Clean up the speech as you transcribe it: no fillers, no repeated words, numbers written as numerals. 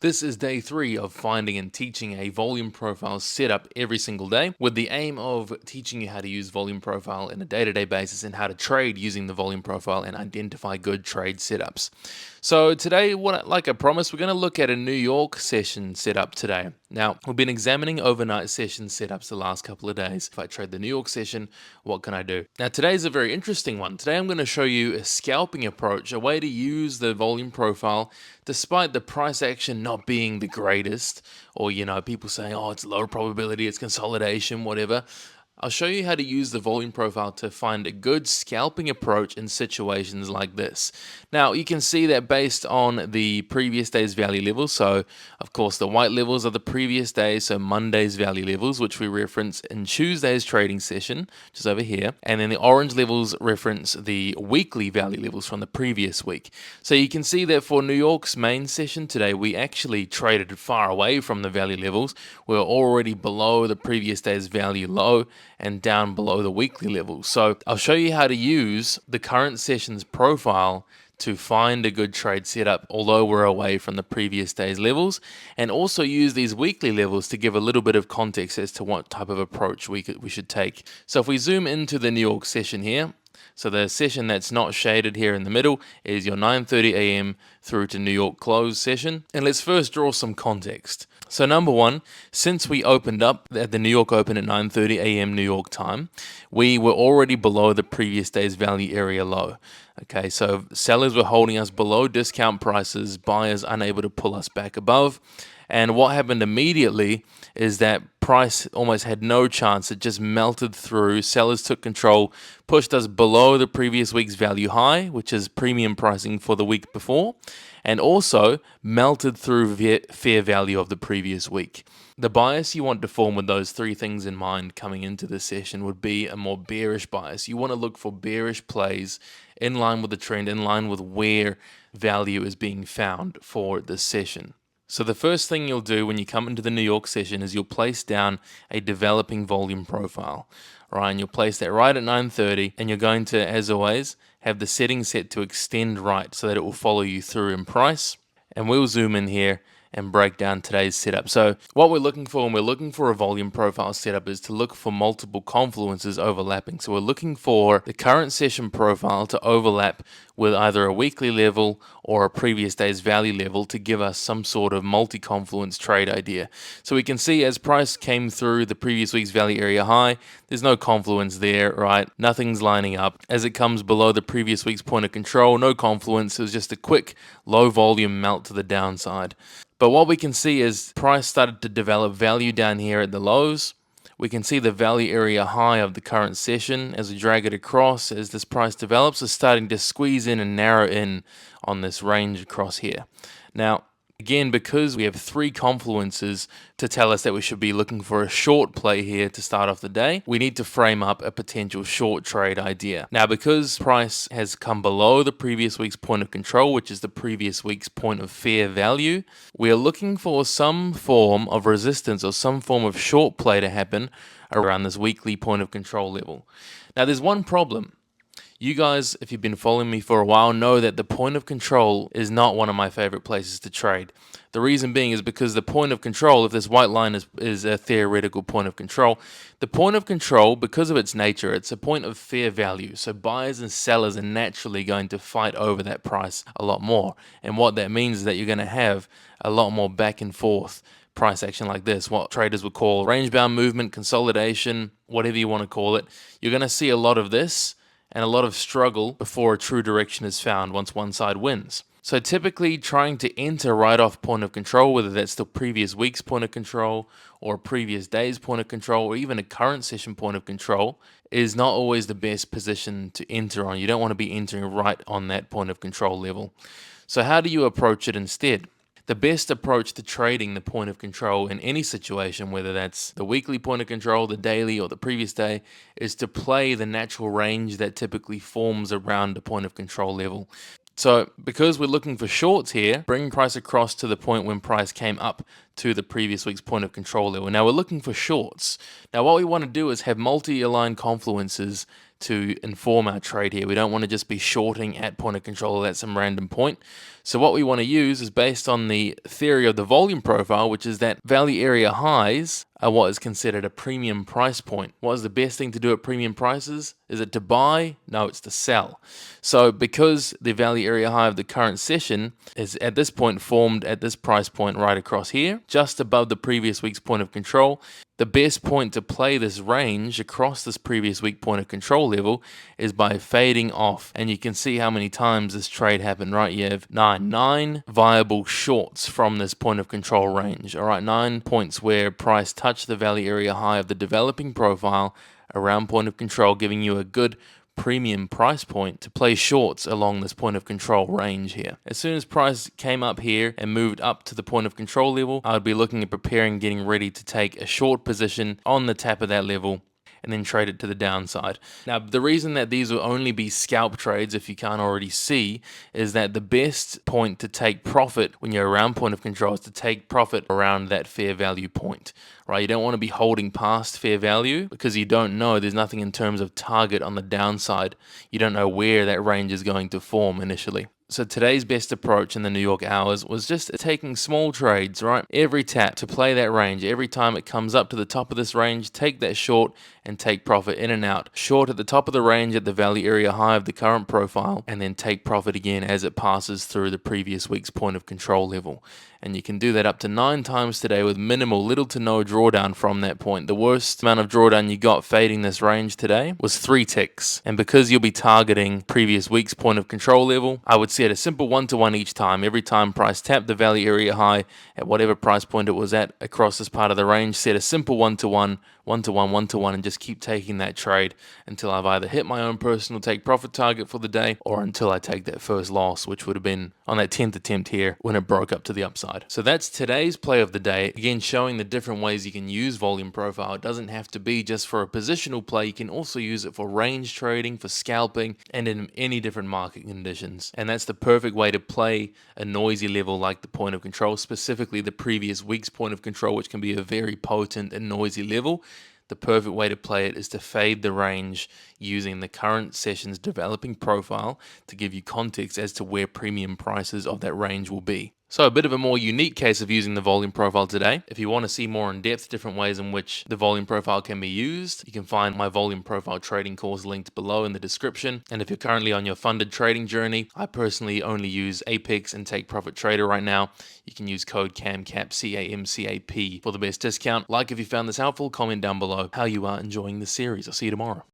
This is day 3 of finding and teaching a volume profile setup every single day, with the aim of teaching you how to use volume profile in a day-to-day basis and how to trade using the volume profile and identify good trade setups. So today, like I promised, we're going to look at a New York session setup today. Now, we've been examining overnight session setups the last couple of days. If I trade the New York session, what can I do? Now, today's a very interesting one. Today, I'm going to show you a scalping approach, a way to use the volume profile despite the price action not being the greatest, or people saying, oh, it's low probability, it's consolidation, whatever. I'll show you how to use the volume profile to find a good scalping approach in situations like this. Now, you can see that based on the previous day's value levels. So, of course, the white levels are the previous day, so Monday's value levels, which we reference in Tuesday's trading session, which is over here. And then the orange levels reference the weekly value levels from the previous week. So you can see that for New York's main session today, we actually traded far away from the value levels. We're already below the previous day's value low and down below the weekly level. So I'll show you how to use the current session's profile to find a good trade setup, although we're away from the previous day's levels, and also use these weekly levels to give a little bit of context as to what type of approach we should take. So if we zoom into the New York session here, so the session that's not shaded here in the middle is your 9:30 a.m. through to New York close session. And let's first draw some context. So number one, since we opened up at the New York Open at 9:30 a.m. New York time, we were already below the previous day's value area low. Okay, so sellers were holding us below discount prices, buyers unable to pull us back above. And what happened immediately is that price almost had no chance. It just melted through. Sellers took control, pushed us below the previous week's value high, which is premium pricing for the week before, and also melted through fair value of the previous week. The bias you want to form with those three things in mind coming into the session would be a more bearish bias. You want to look for bearish plays in line with the trend, in line with where value is being found for this session. So the first thing you'll do when you come into the New York session is you'll place down a developing volume profile, right? And you'll place that right at 9:30, and you're going to, as always, have the settings set to extend right so that it will follow you through in price. And we'll zoom in here and break down today's setup. So what we're looking for when we're looking for a volume profile setup is to look for multiple confluences overlapping. So we're looking for the current session profile to overlap with either a weekly level or a previous day's value level to give us some sort of multi-confluence trade idea. So we can see as price came through the previous week's value area high, there's no confluence there, right? Nothing's lining up. As it comes below the previous week's point of control, no confluence. It was just a quick low volume melt to the downside. But what we can see is price started to develop value down here at the lows. We can see the value area high of the current session as we drag it across. As this price develops, is starting to squeeze in and narrow in on this range across here. Now, again, because we have three confluences to tell us that we should be looking for a short play here to start off the day, we need to frame up a potential short trade idea. Now, because price has come below the previous week's point of control, which is the previous week's point of fair value, we are looking for some form of resistance or some form of short play to happen around this weekly point of control level. Now, there's one problem. You guys, if you've been following me for a while, know that the point of control is not one of my favorite places to trade. The reason being is because the point of control, if this white line is a theoretical point of control, the point of control, because of its nature, it's a point of fair value. So buyers and sellers are naturally going to fight over that price a lot more. And what that means is that you're going to have a lot more back and forth price action like this, what traders would call range-bound movement, consolidation, whatever you want to call it. You're going to see a lot of this and a lot of struggle before a true direction is found once one side wins. So typically trying to enter right off point of control, whether that's the previous week's point of control or a previous day's point of control or even a current session point of control, is not always the best position to enter on. You don't want to be entering right on that point of control level. So how do you approach it instead? The best approach to trading the point of control in any situation, whether that's the weekly point of control, the daily, or the previous day, is to play the natural range that typically forms around the point of control level. So because we're looking for shorts here, bring price across to the point when price came up to the previous week's point of control level. Now we're looking for shorts. Now what we want to do is have multi-aligned confluences to inform our trade here. We don't want to just be shorting at point of control at some random point. So what we want to use is based on the theory of the volume profile, which is that value area highs are what is considered a premium price point. What is the best thing to do at premium prices? Is it to buy? No, it's to sell. So because the value area high of the current session is at this point formed at this price point right across here, just above the previous week's point of control, the best point to play this range across this previous week point of control level is by fading off. And you can see how many times this trade happened, right? You have nine viable shorts from this point of control range. All right, 9 points where price touched the value area high of the developing profile around point of control, giving you a good premium price point to play shorts along this point of control range here. As soon as price came up here and moved up to the point of control level, I would be looking at preparing, getting ready to take a short position on the tap of that level and then trade it to the downside. Now, the reason that these will only be scalp trades, if you can't already see, is that the best point to take profit when you're around point of control is to take profit around that fair value point, right? You don't want to be holding past fair value because you don't know. There's nothing in terms of target on the downside. You don't know where that range is going to form initially. So today's best approach in the New York hours was just taking small trades, right? Every tap to play that range. Every time it comes up to the top of this range, take that short and take profit in and out. Short at the top of the range at the value area high of the current profile, and then take profit again as it passes through the previous week's point of control level. And you can do that up to 9 times today with little to no drawdown from that point. The worst amount of drawdown you got fading this range today was 3 ticks. And because you'll be targeting previous week's point of control level, I would set a simple 1-to-1 each time. Every time price tapped the value area high at whatever price point it was at across this part of the range, set a simple 1-to-1, 1-to-1, 1-to-1, and just keep taking that trade until I've either hit my own personal take profit target for the day or until I take that first loss, which would have been on that 10th attempt here when it broke up to the upside. So that's today's play of the day. Again, showing the different ways you can use volume profile. It doesn't have to be just for a positional play. You can also use it for range trading, for scalping, and in any different market conditions. And that's the perfect way to play a noisy level like the point of control, specifically the previous week's point of control, which can be a very potent and noisy level. The perfect way to play it is to fade the range using the current session's developing profile to give you context as to where premium prices of that range will be. So a bit of a more unique case of using the volume profile today. If you want to see more in depth different ways in which the volume profile can be used, you can find my volume profile trading course linked below in the description. And if you're currently on your funded trading journey, I personally only use Apex and Take Profit Trader right now. You can use code CAMCAP, CAMCAP, for the best discount. Like if you found this helpful, comment down below how you are enjoying the series. I'll see you tomorrow.